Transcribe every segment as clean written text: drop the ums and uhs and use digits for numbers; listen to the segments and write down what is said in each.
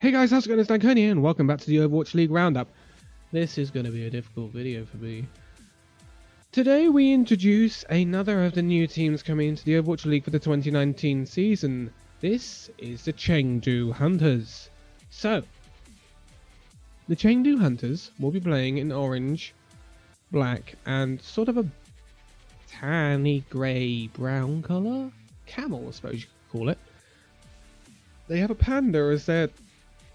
Hey guys, how's it going? It's Danconia and welcome back to the Overwatch League Roundup. This is going to be a difficult video for me. Today we introduce another of the new teams coming into the Overwatch League for the 2019 season. This is the Chengdu Hunters. So, the Chengdu Hunters will be playing in orange, black and sort of a tanny grey brown colour? Camel, I suppose you could call it. They have a panda as their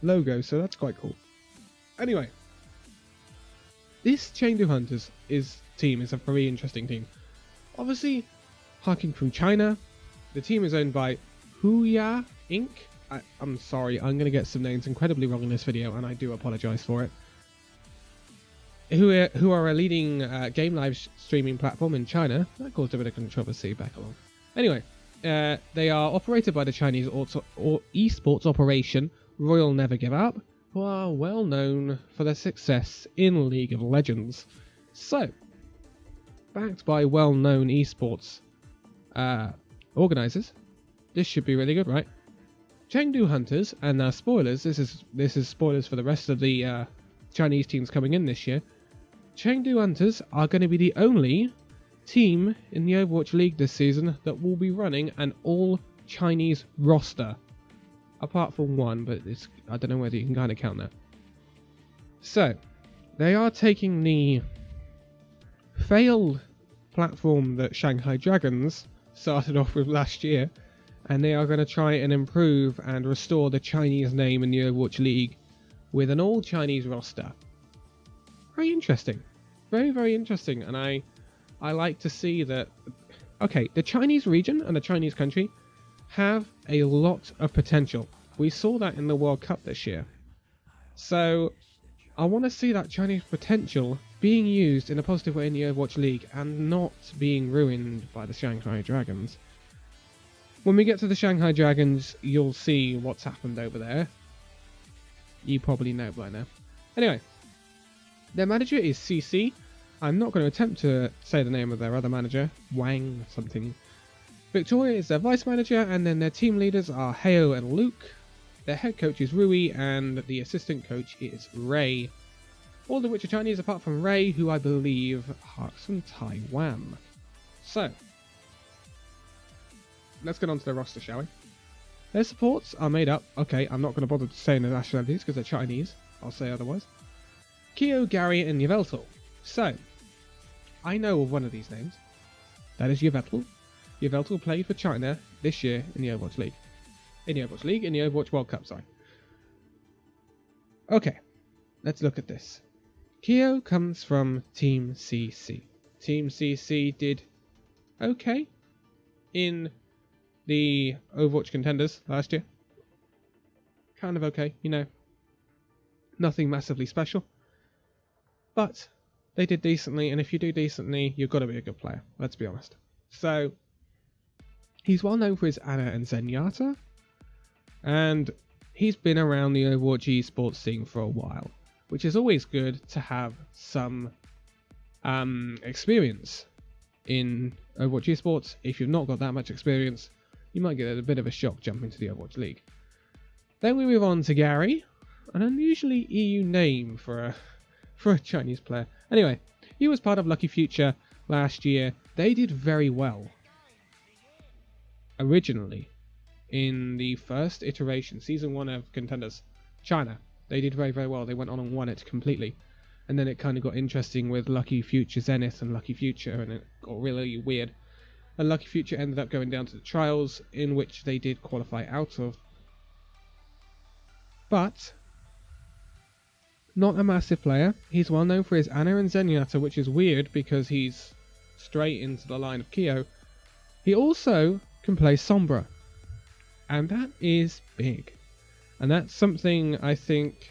logo, so that's quite cool. Anyway, this Chengdu Hunters team is a very interesting team. Obviously, harking from China, the team is owned by Huya Inc. I'm sorry, I'm going to get some names incredibly wrong in this video, and I do apologise for it. Who are a leading game live streaming platform in China. That caused a bit of controversy back along. Anyway, they are operated by the Chinese esports operation Royal Never Give Up, who are well known for their success in League of Legends. So, backed by well-known esports organisers, this should be really good, right? Chengdu Hunters, and spoilers, this is spoilers for the rest of the Chinese teams coming in this year. Chengdu Hunters are going to be the only team in the Overwatch League this season that will be running an all-Chinese roster. Apart from one, but I don't know whether you can kind of count that. So, they are taking the failed platform that Shanghai Dragons started off with last year, and they are going to try and improve and restore the Chinese name in the Overwatch League with an all-Chinese roster. Very interesting. Very, very interesting, and I like to see that. Okay, the Chinese region and the Chinese country have a lot of potential. We saw that in the World Cup this year. So, I want to see that Chinese potential being used in a positive way in the Overwatch League and not being ruined by the Shanghai Dragons. When we get to the Shanghai Dragons, you'll see what's happened over there. You probably know by now. Anyway, their manager is CC. I'm not going to attempt to say the name of their other manager, Wang something. Victoria is their vice manager, and then their team leaders are Heo and Luke. Their head coach is Rui, and the assistant coach is Ray. All of which are Chinese apart from Ray, who I believe harks from Taiwan. So, let's get on to the roster, shall we? Their supports are made up. Okay, I'm not going to bother saying the nationalities because they're Chinese. I'll say otherwise. Kyo, Gary, and Yveltal. So, I know of one of these names. That is Yveltal. Yveltal played for China this year in the Overwatch League. In the Overwatch World Cup, sorry. Okay, let's look at this. Kyo comes from Team CC. Team CC did okay in the Overwatch Contenders last year. Kind of okay, you know. Nothing massively special. But they did decently, and if you do decently, you've got to be a good player, let's be honest. So, he's well known for his Ana and Zenyatta, and he's been around the Overwatch esports scene for a while, which is always good to have some experience in Overwatch esports. If you've not got that much experience, you might get a bit of a shock jumping to the Overwatch League. Then we move on to Gary, an unusually EU name for a Chinese player. Anyway, he was part of Lucky Future last year. They did very well. Originally, in the first iteration, Season 1 of Contenders, China, they did very, very well. They went on and won it completely. And then it kind of got interesting with Lucky Future Zenith and Lucky Future, and it got really weird. And Lucky Future ended up going down to the trials, in which they did qualify out of. But not a massive player. He's well known for his Ana and Zenyatta, which is weird because he's straight into the line of Kyo. He also can play Sombra, and that is big. And that's something I think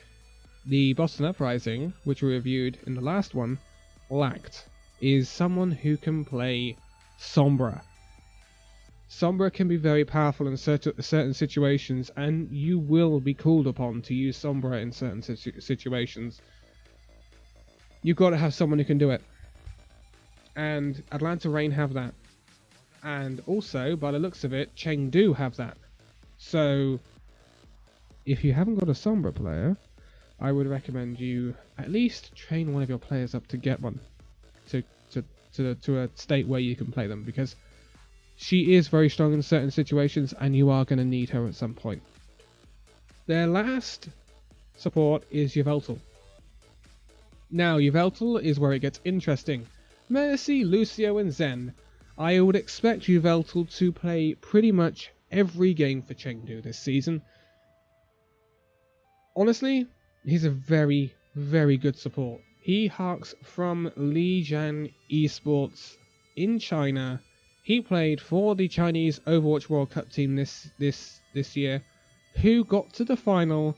the Boston Uprising, which we reviewed in the last one, lacked, is someone who can play Sombra. Sombra can be very powerful in certain situations, and you will be called upon to use Sombra in certain situations. You've got to have someone who can do it. And Atlanta Reign have that. And also, by the looks of it, Chengdu have that. So, if you haven't got a Sombra player, I would recommend you at least train one of your players up to get one to a state where you can play them, because she is very strong in certain situations and you are going to need her at some point. Their last support is Yveltal. Now, Yveltal is where it gets interesting. Mercy, Lucio and Zen. I would expect Yveltal to play pretty much every game for Chengdu this season. Honestly, he's a very, very good support. He harks from Lijian Esports in China. He played for the Chinese Overwatch World Cup team this year, who got to the final,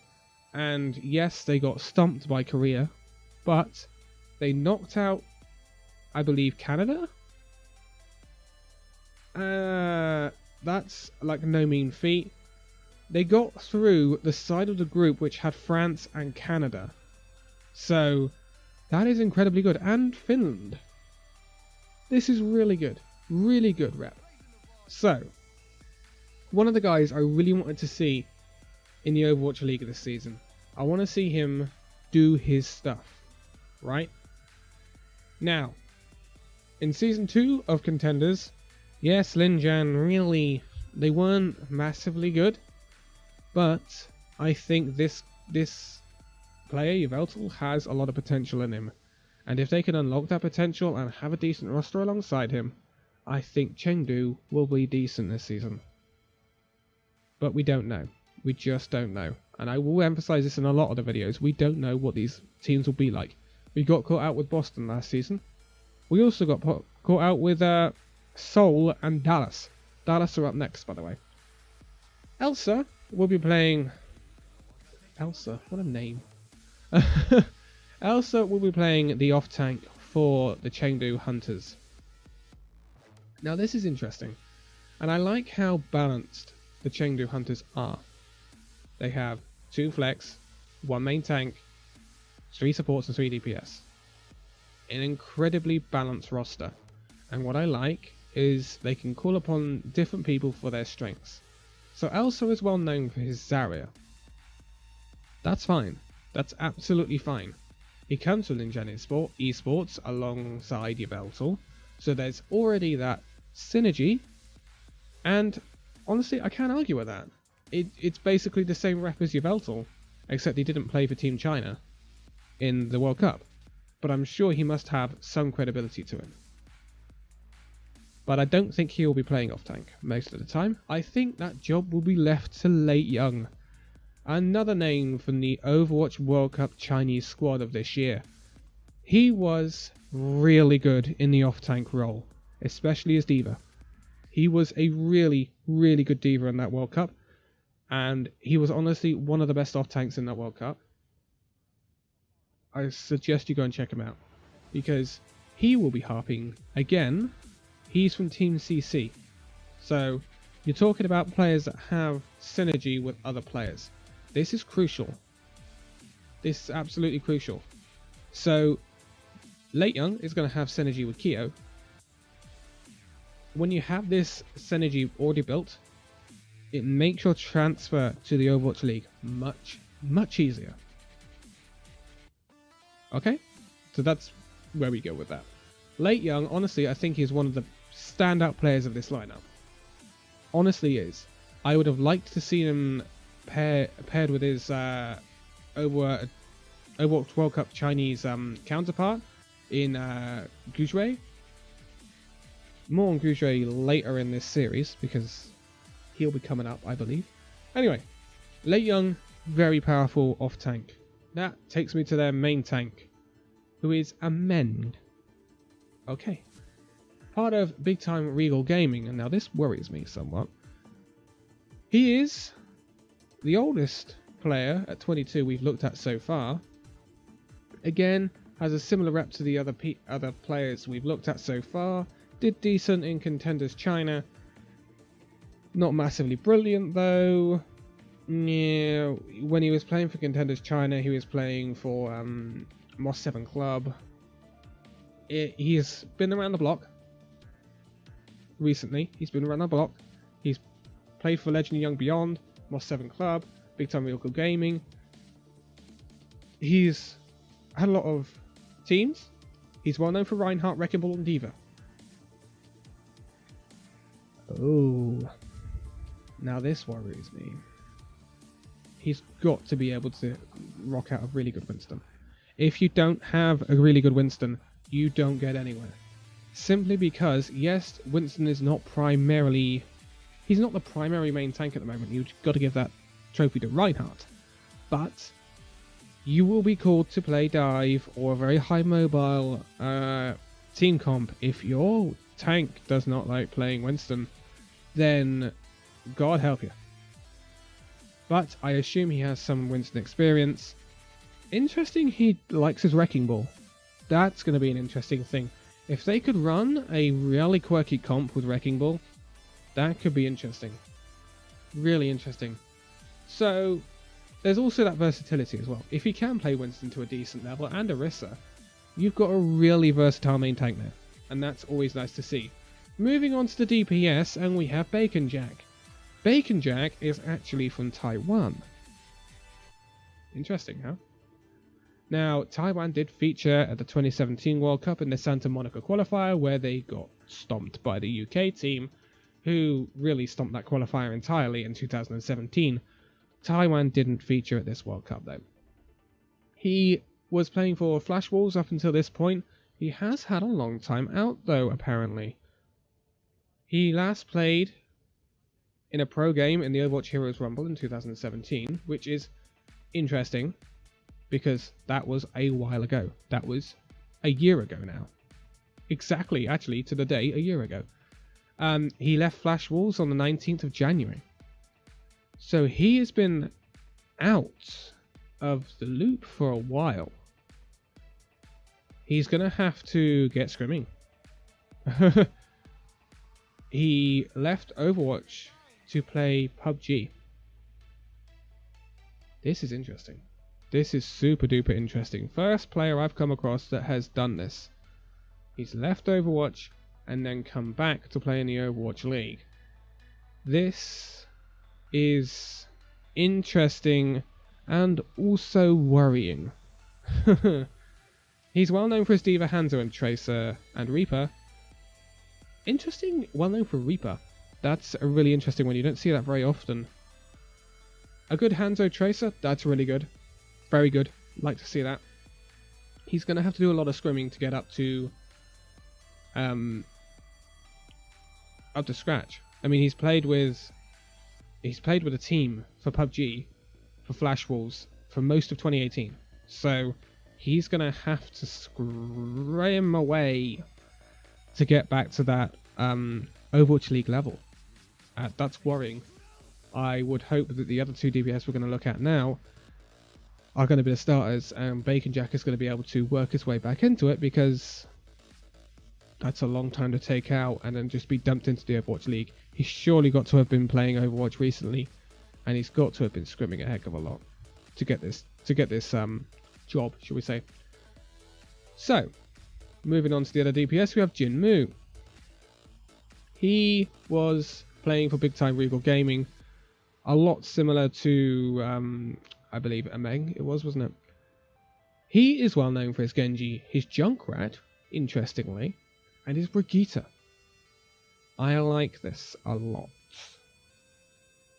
and yes, they got stumped by Korea, but they knocked out, I believe, Canada? That's like no mean feat. They got through the side of the group which had France and Canada. So, that is incredibly good. And Finland. This is really good. Really good rep. So, one of the guys I really wanted to see in the Overwatch League this season. I want to see him do his stuff. Right? Now, in Season 2 of Contenders, yes, Linjan really, they weren't massively good, but I think this player, Yveltal, has a lot of potential in him. And if they can unlock that potential and have a decent roster alongside him, I think Chengdu will be decent this season. But we don't know. We just don't know. And I will emphasize this in a lot of the videos. We don't know what these teams will be like. We got caught out with Boston last season. We also got caught out with Seoul and Dallas. Dallas are up next, by the way. Elsa will be playing... Elsa? What a name. Elsa will be playing the off-tank for the Chengdu Hunters. Now this is interesting. And I like how balanced the Chengdu Hunters are. They have 2 flex, 1 main tank, 3 supports and 3 DPS. An incredibly balanced roster. And what I like is they can call upon different people for their strengths. So Elsa is well known for his Zarya. That's fine. That's absolutely fine. He comes from Ninja Esports alongside Yveltal. So there's already that synergy. And honestly, I can't argue with that. It's basically the same rep as Yveltal, except he didn't play for Team China in the World Cup. But I'm sure he must have some credibility to him. But I don't think he will be playing off-tank most of the time. I think that job will be left to Late Young, another name from the Overwatch World Cup Chinese squad of this year. He was really good in the off-tank role, especially as D.Va. He was a really, really good D.Va in that World Cup, and he was honestly one of the best off-tanks in that World Cup. I suggest you go and check him out, because he will be harping again. He's from Team CC, so you're talking about players that have synergy with other players. This is crucial. This is absolutely crucial. So Late Young is going to have synergy with Keo. When you have this synergy already built, it makes your transfer to the Overwatch League much, much easier. Okay, so that's where we go with that. Late Young, honestly, I think he's one of the standout players of this lineup. Honestly is. I would have liked to see him paired with his Overwatch World Cup Chinese counterpart in Guzhou. More on Guzhou later in this series, because he'll be coming up, I believe. Anyway, Late Young, very powerful off-tank. That takes me to their main tank, who is Amend. Okay. Part of Big Time Regal Gaming, and now this worries me somewhat. He is the oldest player at 22 we've looked at so far. Again, has a similar rep to the other players we've looked at so far. Did decent in Contenders China. Not massively brilliant though. Yeah, when he was playing for Contenders China, he was playing for Moss 7 Club. He's been around the block. Recently, he's been around the block. He's played for Legend Young Beyond, Moss 7 Club, Big Time Real Good Gaming. He's had a lot of teams. He's well known for Reinhardt, Wrecking Ball, and Diva. Oh, now this worries me. He's got to be able to rock out a really good Winston. If you don't have a really good Winston, you don't get anywhere. Simply because, yes, Winston is not primarily... He's not the primary main tank at the moment. You've got to give that trophy to Reinhardt. But you will be called to play dive or a very high mobile team comp. If your tank does not like playing Winston, then God help you. But I assume he has some Winston experience. Interesting, he likes his Wrecking Ball. That's going to be an interesting thing. If they could run a really quirky comp with Wrecking Ball, that could be interesting. Really interesting. So, there's also that versatility as well. If you can play Winston to a decent level and Orisa, you've got a really versatile main tank there. And that's always nice to see. Moving on to the DPS, and we have Bacon Jack. Bacon Jack is actually from Taiwan. Interesting, huh? Now, Taiwan did feature at the 2017 World Cup in the Santa Monica qualifier, where they got stomped by the UK team, who really stomped that qualifier entirely in 2017. Taiwan didn't feature at this World Cup, though. He was playing for Flash Wolves up until this point. He has had a long time out, though, apparently. He last played in a pro game in the Overwatch Heroes Rumble in 2017, which is interesting, because that was a while ago. That was a year ago now. Exactly, actually, to the day, a year ago. He left Flash Wolves on the 19th of January. So he has been out of the loop for a while. He's going to have to get scrimming. He left Overwatch to play PUBG. This is interesting. This is super duper interesting. First player I've come across that has done this. He's left Overwatch and then come back to play in the Overwatch League. This is interesting and also worrying. He's well known for his Diva, Hanzo, and Tracer and Reaper. Interesting, well known for Reaper. That's a really interesting one. You don't see that very often. A good Hanzo Tracer, that's really good. Very good. Like to see that. He's going to have to do a lot of scrimming to get up to scratch. I mean, he's played with a team for PUBG, for Flash Wolves, for most of 2018. So he's going to have to scrim away to get back to that Overwatch League level. That's worrying. I would hope that the other two DPS we're going to look at now are going to be the starters, and Bacon Jack is going to be able to work his way back into it, because that's a long time to take out and then just be dumped into the Overwatch League. He's surely got to have been playing Overwatch recently, and he's got to have been scrimming a heck of a lot to get this job, shall we say. So, moving on to the other DPS, we have Jinmu. He was playing for Big Time Regal Gaming, a lot similar to, I believe, Ameng it was, wasn't it? He is well known for his Genji, his Junkrat, interestingly, and his Brigitte. I like this a lot.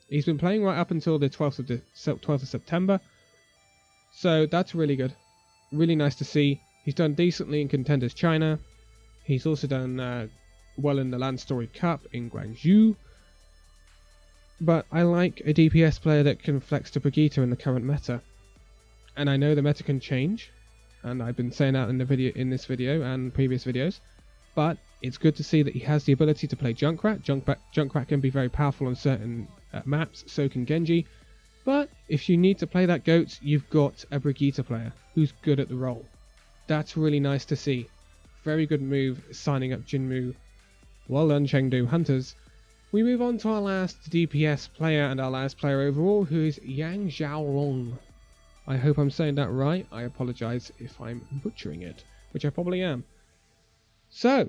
He's been playing right up until the 12th of September, so that's really good. Really nice to see. He's done decently in Contenders China. He's also done well in the Land Story Cup in Guangzhou. But I like a DPS player that can flex to Brigitte in the current meta. And I know the meta can change, and I've been saying that in this video and previous videos. But it's good to see that he has the ability to play Junkrat. Junkrat can be very powerful on certain maps, so can Genji. But if you need to play that GOAT, you've got a Brigitte player who's good at the role. That's really nice to see. Very good move signing up Jinmu. Well done, Chengdu Hunters. We move on to our last DPS player and our last player overall, who is Yangzhou. I hope I'm saying that right. I apologise if I'm butchering it, which I probably am. So,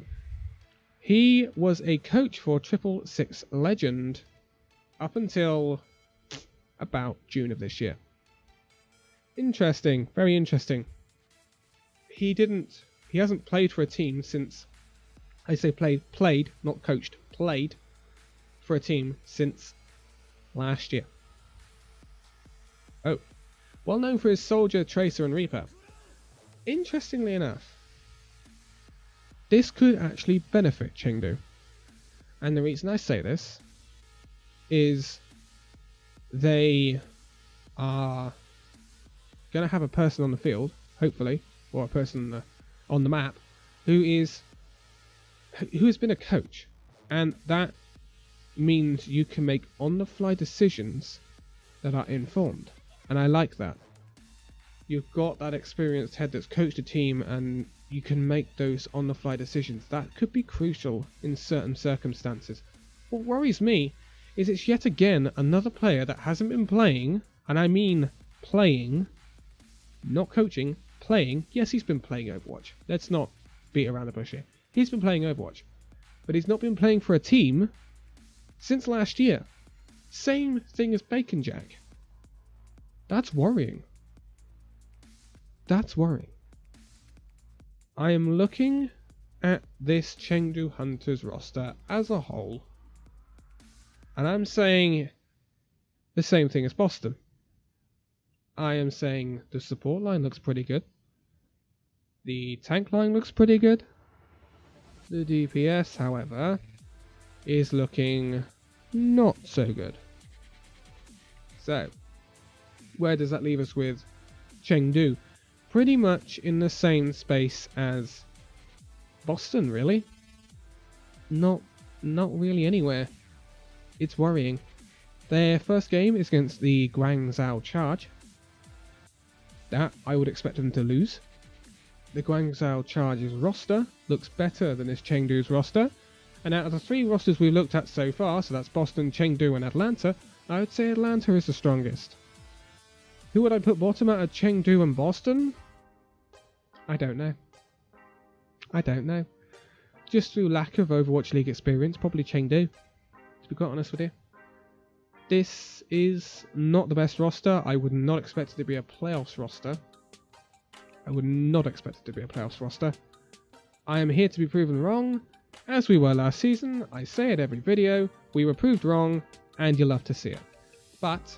he was a coach for 666 Legend up until about June of this year. Interesting, very interesting. He hasn't played for a team since, I say played, not coached, played for a team since last year. Oh, well known for his Soldier, Tracer and Reaper. Interestingly enough, this could actually benefit Chengdu. And the reason I say this is they are going to have a person on the field, hopefully, or a person on the map, who has been a coach. And that means you can make on-the-fly decisions that are informed. And I like that. You've got that experienced head that's coached a team and you can make those on-the-fly decisions. That could be crucial in certain circumstances. What worries me is it's yet again another player that hasn't been playing, and I mean playing, not coaching, playing. Yes, he's been playing Overwatch. Let's not beat around the bush here. He's been playing Overwatch. But he's not been playing for a team since last year. Same thing as Bacon Jack. That's worrying. That's worrying. I am looking at this Chengdu Hunters roster as a whole, and I'm saying the same thing as Boston. I am saying the support line looks pretty good. The tank line looks pretty good. The DPS, however, is looking not so good. So, where does that leave us with Chengdu? Pretty much in the same space as Boston, really. Not really anywhere. It's worrying. Their first game is against the Guangzhou Charge. That I would expect them to lose. The Guangzhou Charge's roster looks better than this Chengdu's roster. And out of the three rosters we've looked at so far, so that's Boston, Chengdu and Atlanta, I would say Atlanta is the strongest. Who would I put bottom out of Chengdu and Boston? I don't know. I don't know. Just through lack of Overwatch League experience, probably Chengdu, to be quite honest with you. This is not the best roster. I would not expect it to be a playoffs roster. I would not expect it to be a playoffs roster. I am here to be proven wrong. As we were last season, I say it every video, we were proved wrong, and you'll love to see it. But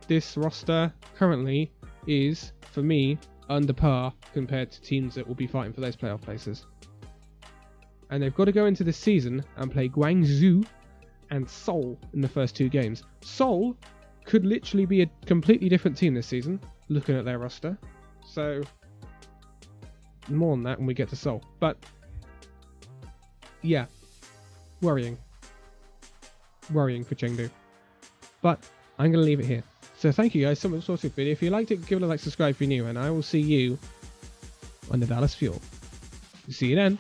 this roster currently is, for me, under par compared to teams that will be fighting for those playoff places. And they've got to go into this season and play Guangzhou and Seoul in the first two games. Seoul could literally be a completely different team this season, looking at their roster. So, more on that when we get to Seoul. But, yeah, worrying. Worrying for Chengdu. But, I'm going to leave it here. So thank you guys so much for watching this video. If you liked it, give it a like, subscribe if you're new, and I will see you on the Dallas Fuel. See you then.